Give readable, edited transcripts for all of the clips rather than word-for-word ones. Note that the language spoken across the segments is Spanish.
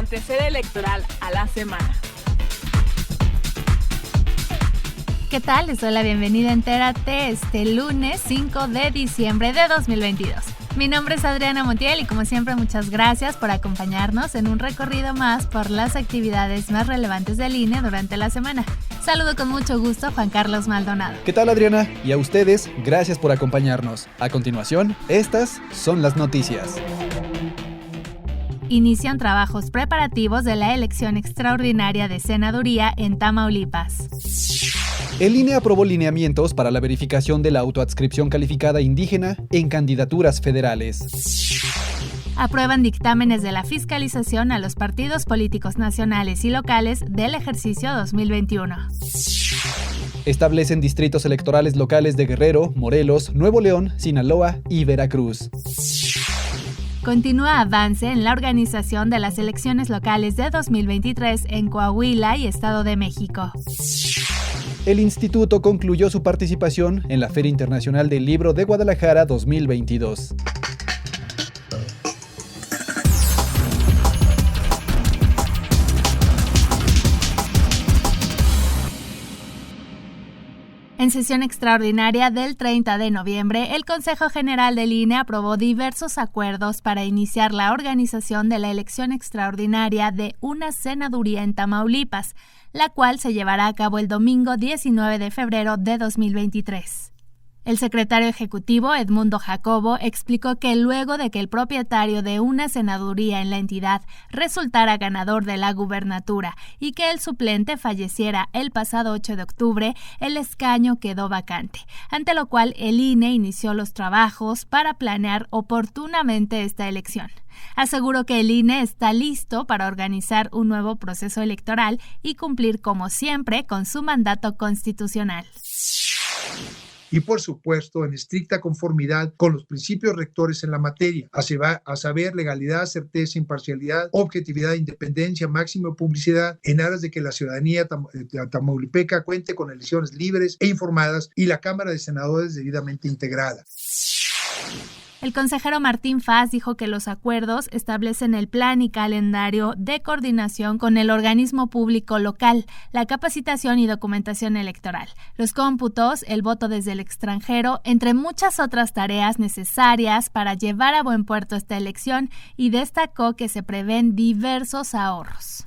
acontecer electoral a la semana. ¿Qué tal? Les doy la bienvenida a Entérate este lunes 5 de diciembre de 2022. Mi nombre es Adriana Montiel y como siempre muchas gracias por acompañarnos en un recorrido más por las actividades más relevantes del INE durante la semana. Saludo con mucho gusto a Juan Carlos Maldonado. ¿Qué tal, Adriana? Y a ustedes, gracias por acompañarnos. A continuación, estas son las noticias. Inician trabajos preparativos de la elección extraordinaria de senaduría en Tamaulipas. El INE aprobó lineamientos para la verificación de la autoadscripción calificada indígena en candidaturas federales. Aprueban dictámenes de la fiscalización a los partidos políticos nacionales y locales del ejercicio 2021. Establecen distritos electorales locales de Guerrero, Morelos, Nuevo León, Sinaloa y Veracruz. Continúa avance en la organización de las elecciones locales de 2023 en Coahuila y Estado de México. El instituto concluyó su participación en la Feria Internacional del Libro de Guadalajara 2022. En sesión extraordinaria del 30 de noviembre, el Consejo General del INE aprobó diversos acuerdos para iniciar la organización de la elección extraordinaria de una senaduría en Tamaulipas, la cual se llevará a cabo el domingo 19 de febrero de 2023. El secretario ejecutivo, Edmundo Jacobo, explicó que luego de que el propietario de una senaduría en la entidad resultara ganador de la gubernatura y que el suplente falleciera el pasado 8 de octubre, el escaño quedó vacante, ante lo cual el INE inició los trabajos para planear oportunamente esta elección. Aseguró que el INE está listo para organizar un nuevo proceso electoral y cumplir como siempre con su mandato constitucional. Y por supuesto en estricta conformidad con los principios rectores en la materia, a saber legalidad, certeza, imparcialidad, objetividad, independencia, máxima publicidad, en aras de que la ciudadanía tamaulipeca cuente con elecciones libres e informadas y la Cámara de Senadores debidamente integrada. El consejero Martín Faz dijo que los acuerdos establecen el plan y calendario de coordinación con el organismo público local, la capacitación y documentación electoral, los cómputos, el voto desde el extranjero, entre muchas otras tareas necesarias para llevar a buen puerto esta elección, y destacó que se prevén diversos ahorros.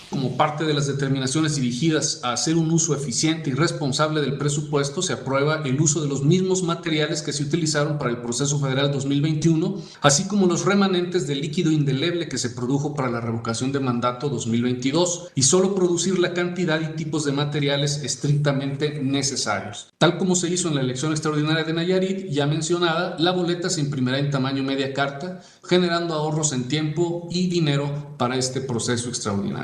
Como parte de las determinaciones dirigidas a hacer un uso eficiente y responsable del presupuesto, se aprueba el uso de los mismos materiales que se utilizaron para el proceso federal 2021, así como los remanentes del líquido indeleble que se produjo para la revocación de mandato 2022, y solo producir la cantidad y tipos de materiales estrictamente necesarios. Tal como se hizo en la elección extraordinaria de Nayarit, ya mencionada, la boleta se imprimirá en tamaño media carta, generando ahorros en tiempo y dinero para este proceso extraordinario.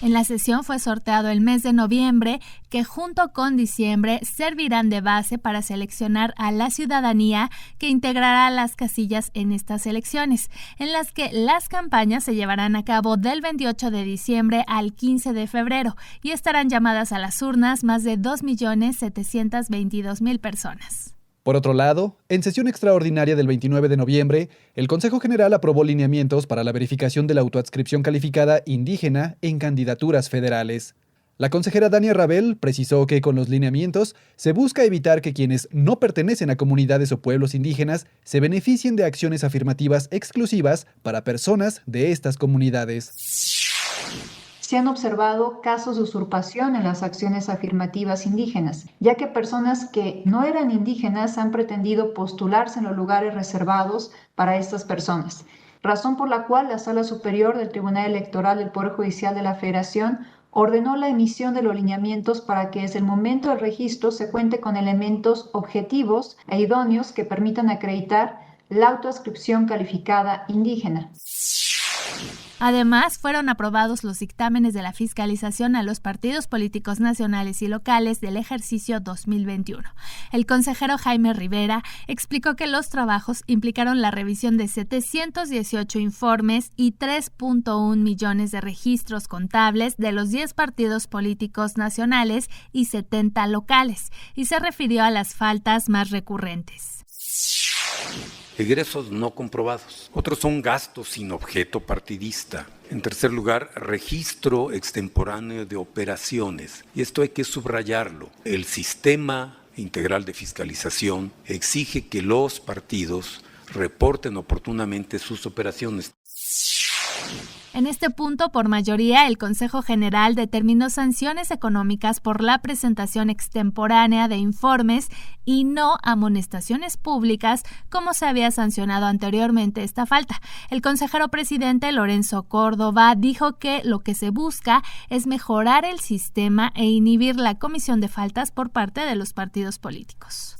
En la sesión fue sorteado el mes de noviembre, que junto con diciembre servirán de base para seleccionar a la ciudadanía que integrará las casillas en estas elecciones, en las que las campañas se llevarán a cabo del 28 de diciembre al 15 de febrero y estarán llamadas a las urnas más de 2.722.000 personas. Por otro lado, en sesión extraordinaria del 29 de noviembre, el Consejo General aprobó lineamientos para la verificación de la autoadscripción calificada indígena en candidaturas federales. La consejera Dania Rabel precisó que con los lineamientos se busca evitar que quienes no pertenecen a comunidades o pueblos indígenas se beneficien de acciones afirmativas exclusivas para personas de estas comunidades. Se han observado casos de usurpación en las acciones afirmativas indígenas, ya que personas que no eran indígenas han pretendido postularse en los lugares reservados para estas personas, razón por la cual la Sala Superior del Tribunal Electoral del Poder Judicial de la Federación ordenó la emisión de los lineamientos para que desde el momento del registro se cuente con elementos objetivos e idóneos que permitan acreditar la autoadscripción calificada indígena. Además, fueron aprobados los dictámenes de la fiscalización a los partidos políticos nacionales y locales del ejercicio 2021. El consejero Jaime Rivera explicó que los trabajos implicaron la revisión de 718 informes y 3.1 millones de registros contables de los 10 partidos políticos nacionales y 70 locales, y se refirió a las faltas más recurrentes. Egresos no comprobados. Otros son gastos sin objeto partidista. En tercer lugar, registro extemporáneo de operaciones. Y esto hay que subrayarlo. El sistema integral de fiscalización exige que los partidos reporten oportunamente sus operaciones. En este punto, por mayoría, el Consejo General determinó sanciones económicas por la presentación extemporánea de informes y no amonestaciones públicas, como se había sancionado anteriormente esta falta. El consejero presidente Lorenzo Córdoba dijo que lo que se busca es mejorar el sistema e inhibir la comisión de faltas por parte de los partidos políticos.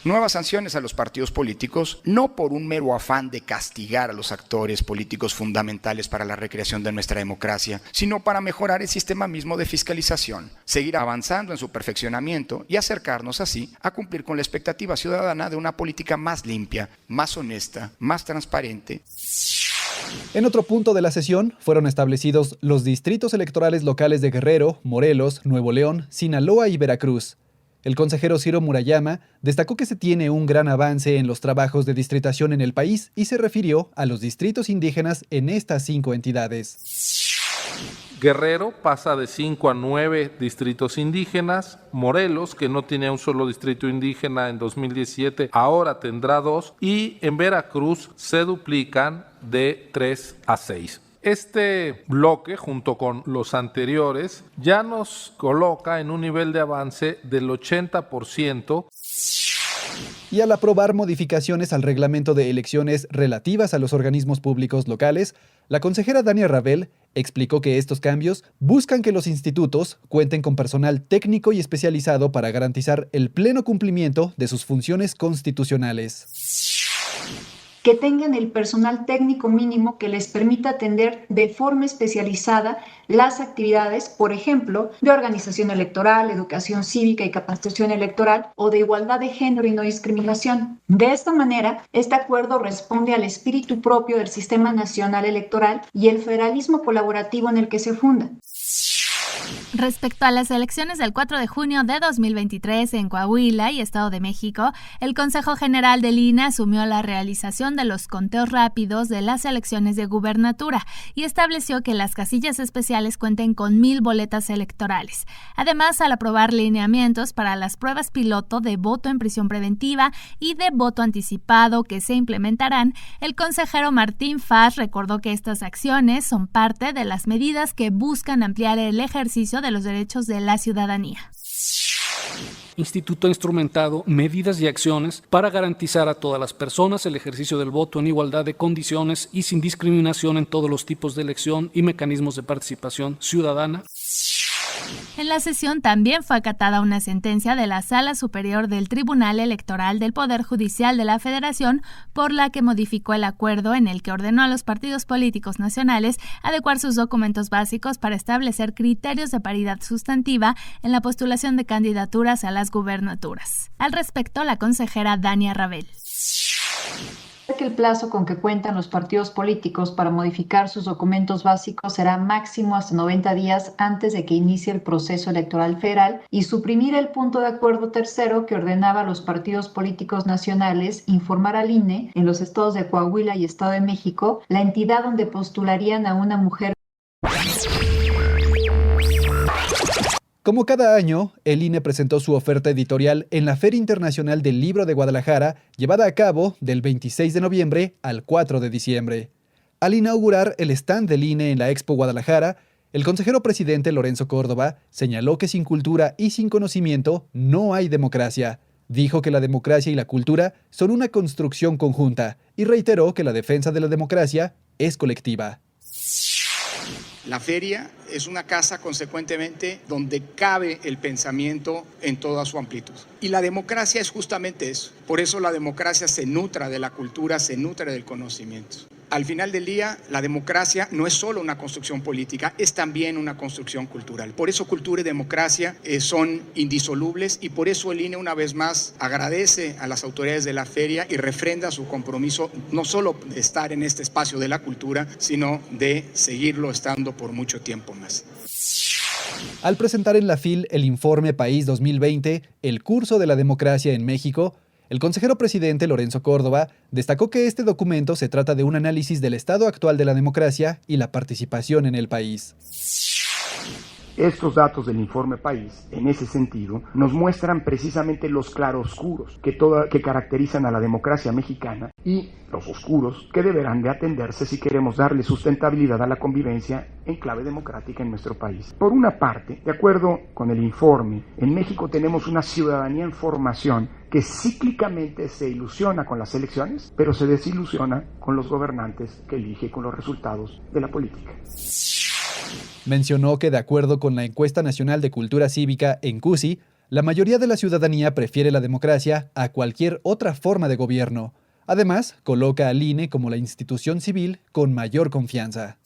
Nuevas sanciones a los partidos políticos, no por un mero afán de castigar a los actores políticos fundamentales para la recreación de nuestra democracia, sino para mejorar el sistema mismo de fiscalización, seguir avanzando en su perfeccionamiento y acercarnos así a cumplir con la expectativa ciudadana de una política más limpia, más honesta, más transparente. En otro punto de la sesión fueron establecidos los distritos electorales locales de Guerrero, Morelos, Nuevo León, Sinaloa y Veracruz. El consejero Ciro Murayama destacó que se tiene un gran avance en los trabajos de distritación en el país y se refirió a los distritos indígenas en estas 5 entidades. Guerrero pasa de 5 a 9 distritos indígenas. Morelos, que no tenía un solo distrito indígena en 2017, ahora tendrá 2. Y en Veracruz se duplican de 3 a 6. Este bloque, junto con los anteriores, ya nos coloca en un nivel de avance del 80%. Y al aprobar modificaciones al reglamento de elecciones relativas a los organismos públicos locales, la consejera Dania Rabel explicó que estos cambios buscan que los institutos cuenten con personal técnico y especializado para garantizar el pleno cumplimiento de sus funciones constitucionales. Que tengan el personal técnico mínimo que les permita atender de forma especializada las actividades, por ejemplo, de organización electoral, educación cívica y capacitación electoral o de igualdad de género y no discriminación. De esta manera, este acuerdo responde al espíritu propio del Sistema Nacional Electoral y el federalismo colaborativo en el que se funda. Respecto a las elecciones del 4 de junio de 2023 en Coahuila y Estado de México, el Consejo General del INE asumió la realización de los conteos rápidos de las elecciones de gubernatura y estableció que las casillas especiales cuenten con 1,000 boletas electorales. Además, al aprobar lineamientos para las pruebas piloto de voto en prisión preventiva y de voto anticipado que se implementarán, el consejero Martín Faz recordó que estas acciones son parte de las medidas que buscan ampliar el ejercicio de los derechos de la ciudadanía. Instituto ha instrumentado medidas y acciones para garantizar a todas las personas el ejercicio del voto en igualdad de condiciones y sin discriminación en todos los tipos de elección y mecanismos de participación ciudadana. En la sesión también fue acatada una sentencia de la Sala Superior del Tribunal Electoral del Poder Judicial de la Federación, por la que modificó el acuerdo en el que ordenó a los partidos políticos nacionales adecuar sus documentos básicos para establecer criterios de paridad sustantiva en la postulación de candidaturas a las gubernaturas. Al respecto, la consejera Dania Rabel. Que el plazo con que cuentan los partidos políticos para modificar sus documentos básicos será máximo hasta 90 días antes de que inicie el proceso electoral federal y suprimir el punto de acuerdo tercero que ordenaba a los partidos políticos nacionales informar al INE en los estados de Coahuila y Estado de México la entidad donde postularían a una mujer. Como cada año, el INE presentó su oferta editorial en la Feria Internacional del Libro de Guadalajara, llevada a cabo del 26 de noviembre al 4 de diciembre. Al inaugurar el stand del INE en la Expo Guadalajara, el consejero presidente Lorenzo Córdoba señaló que sin cultura y sin conocimiento no hay democracia. Dijo que la democracia y la cultura son una construcción conjunta y reiteró que la defensa de la democracia es colectiva. La feria es una casa, consecuentemente, donde cabe el pensamiento en toda su amplitud. Y la democracia es justamente eso. Por eso la democracia se nutre de la cultura, se nutre del conocimiento. Al final del día, la democracia no es solo una construcción política, es también una construcción cultural. Por eso cultura y democracia son indisolubles y por eso el INE una vez más agradece a las autoridades de la feria y refrenda su compromiso no solo de estar en este espacio de la cultura, sino de seguirlo estando por mucho tiempo más. Al presentar en la FIL el informe País 2020, el curso de la democracia en México, El consejero presidente Lorenzo Córdoba destacó que este documento se trata de un análisis del estado actual de la democracia y la participación en el país. Estos datos del informe País, en ese sentido, nos muestran precisamente los claroscuros que caracterizan a la democracia mexicana y los oscuros que deberán de atenderse si queremos darle sustentabilidad a la convivencia en clave democrática en nuestro país. Por una parte, de acuerdo con el informe, en México tenemos una ciudadanía en formación que cíclicamente se ilusiona con las elecciones, pero se desilusiona con los gobernantes que elige con los resultados de la política. Mencionó que, de acuerdo con la Encuesta Nacional de Cultura Cívica, ENCUCI, la mayoría de la ciudadanía prefiere la democracia a cualquier otra forma de gobierno. Además, coloca al INE como la institución civil con mayor confianza.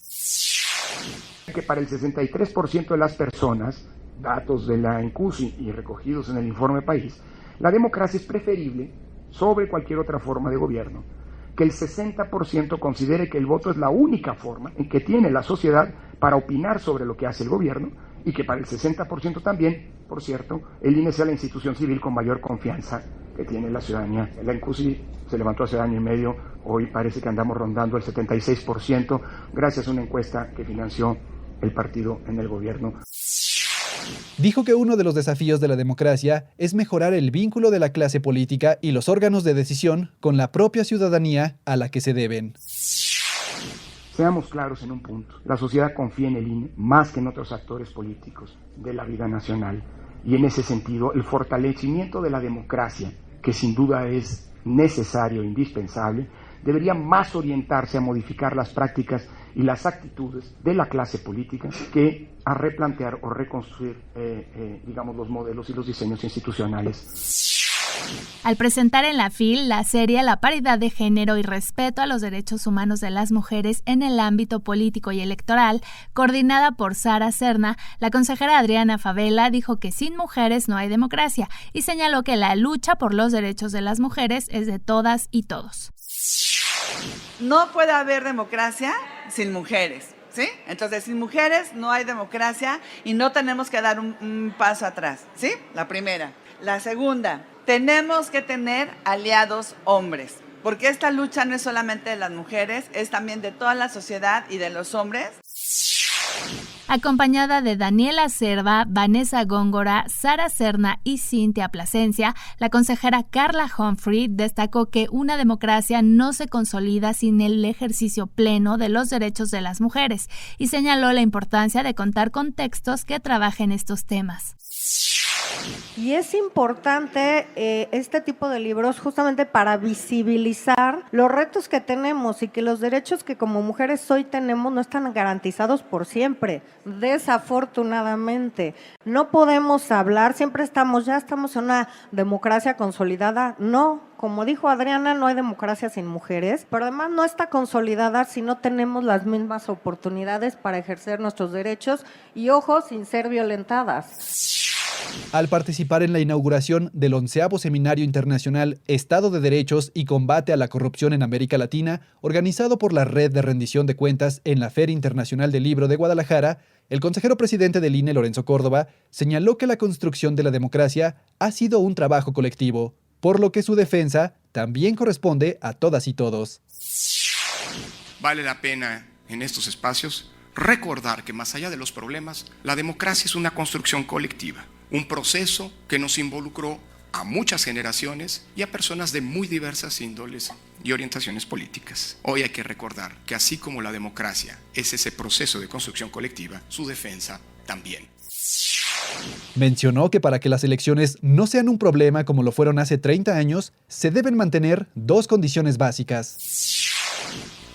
Que para el 63% de las personas, datos de la ENCUCI y recogidos en el informe País, la democracia es preferible sobre cualquier otra forma de gobierno. Que el 60% considere que el voto es la única forma en que tiene la sociedad para opinar sobre lo que hace el gobierno y que para el 60% también, por cierto, el INE sea la institución civil con mayor confianza que tiene la ciudadanía. La ENCUCI se levantó hace año y medio, hoy parece que andamos rondando el 76% gracias a una encuesta que financió el partido en el gobierno. Dijo que uno de los desafíos de la democracia es mejorar el vínculo de la clase política y los órganos de decisión con la propia ciudadanía a la que se deben. Seamos claros en un punto. La sociedad confía en el INE más que en otros actores políticos de la vida nacional. Y en ese sentido, el fortalecimiento de la democracia, que sin duda es necesario e indispensable, debería más orientarse a modificar las prácticas y las actitudes de la clase política que a replantear o reconstruir, los modelos y los diseños institucionales. Al presentar en la FIL la serie La paridad de género y respeto a los derechos humanos de las mujeres en el ámbito político y electoral, coordinada por Sara Serna, la consejera Adriana Favela dijo que sin mujeres no hay democracia y señaló que la lucha por los derechos de las mujeres es de todas y todos. No puede haber democracia sin mujeres, ¿sí? Entonces, sin mujeres no hay democracia y no tenemos que dar un paso atrás, ¿sí? La primera. La segunda, tenemos que tener aliados hombres, porque esta lucha no es solamente de las mujeres, es también de toda la sociedad y de los hombres. Acompañada de Daniela Cerva, Vanessa Góngora, Sara Serna y Cintia Plasencia, la consejera Carla Humphrey destacó que una democracia no se consolida sin el ejercicio pleno de los derechos de las mujeres y señaló la importancia de contar con textos que trabajen estos temas. Y es importante este tipo de libros justamente para visibilizar los retos que tenemos y que los derechos que como mujeres hoy tenemos no están garantizados por siempre, desafortunadamente. No podemos hablar, ya estamos en una democracia consolidada, no. Como dijo Adriana, no hay democracia sin mujeres, pero además no está consolidada si no tenemos las mismas oportunidades para ejercer nuestros derechos y, ojo, sin ser violentadas. Al participar en la inauguración del 11º Seminario Internacional Estado de Derechos y Combate a la Corrupción en América Latina, organizado por la Red de Rendición de Cuentas en la Feria Internacional del Libro de Guadalajara, el consejero presidente del INE, Lorenzo Córdoba, señaló que la construcción de la democracia ha sido un trabajo colectivo, por lo que su defensa también corresponde a todas y todos. Vale la pena en estos espacios recordar que más allá de los problemas, la democracia es una construcción colectiva. Un proceso que nos involucró a muchas generaciones y a personas de muy diversas índoles y orientaciones políticas. Hoy hay que recordar que así como la democracia es ese proceso de construcción colectiva, su defensa también. Mencionó que para que las elecciones no sean un problema como lo fueron hace 30 años, se deben mantener dos condiciones básicas.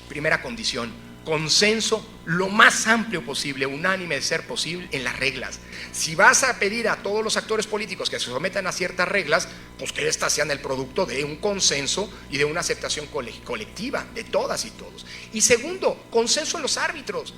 Primera condición, consenso lo más amplio posible, unánime de ser posible en las reglas. Si vas a pedir a todos los actores políticos que se sometan a ciertas reglas, pues que éstas sean el producto de un consenso y de una aceptación colectiva de todas y todos. Y segundo, consenso en los árbitros.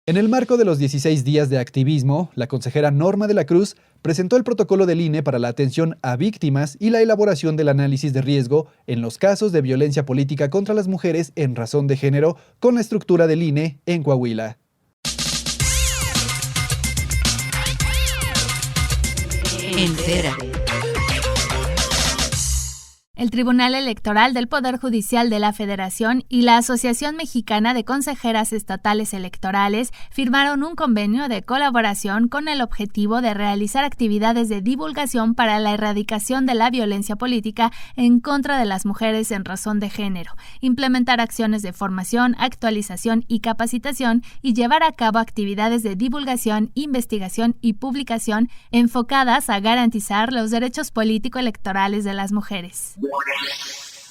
En el marco de los 16 días de activismo, la consejera Norma de la Cruz presentó el protocolo del INE para la atención a víctimas y la elaboración del análisis de riesgo en los casos de violencia política contra las mujeres en razón de género con la estructura del INE en Entérate. El Tribunal Electoral del Poder Judicial de la Federación y la Asociación Mexicana de Consejeras Estatales Electorales firmaron un convenio de colaboración con el objetivo de realizar actividades de divulgación para la erradicación de la violencia política en contra de las mujeres en razón de género, implementar acciones de formación, actualización y capacitación y llevar a cabo actividades de divulgación, investigación y publicación enfocadas a garantizar los derechos político-electorales de las mujeres.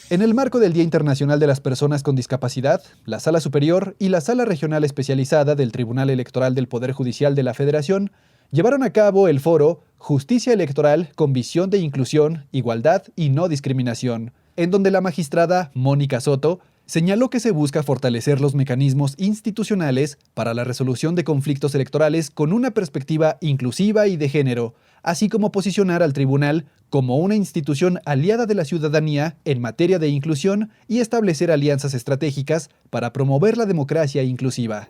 En el marco del Día Internacional de las Personas con Discapacidad, la Sala Superior y la Sala Regional Especializada del Tribunal Electoral del Poder Judicial de la Federación llevaron a cabo el foro Justicia Electoral con Visión de Inclusión, Igualdad y No Discriminación, en donde la magistrada Mónica Soto señaló que se busca fortalecer los mecanismos institucionales para la resolución de conflictos electorales con una perspectiva inclusiva y de género, así como posicionar al tribunal como una institución aliada de la ciudadanía en materia de inclusión y establecer alianzas estratégicas para promover la democracia inclusiva.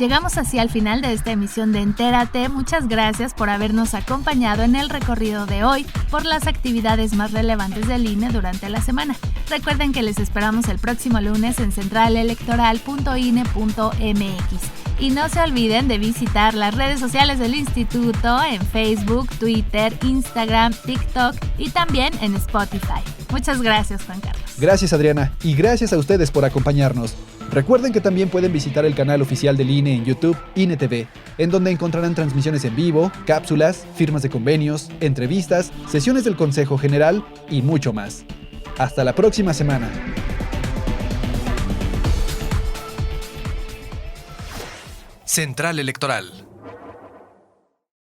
Llegamos así al final de esta emisión de Entérate. Muchas gracias por habernos acompañado en el recorrido de hoy por las actividades más relevantes del INE durante la semana. Recuerden que les esperamos el próximo lunes en centralelectoral.ine.mx. Y no se olviden de visitar las redes sociales del Instituto en Facebook, Twitter, Instagram, TikTok y también en Spotify. Muchas gracias, Juan Carlos. Gracias, Adriana, y gracias a ustedes por acompañarnos. Recuerden que también pueden visitar el canal oficial del INE en YouTube, INE TV, en donde encontrarán transmisiones en vivo, cápsulas, firmas de convenios, entrevistas, sesiones del Consejo General y mucho más. Hasta la próxima semana. Central Electoral.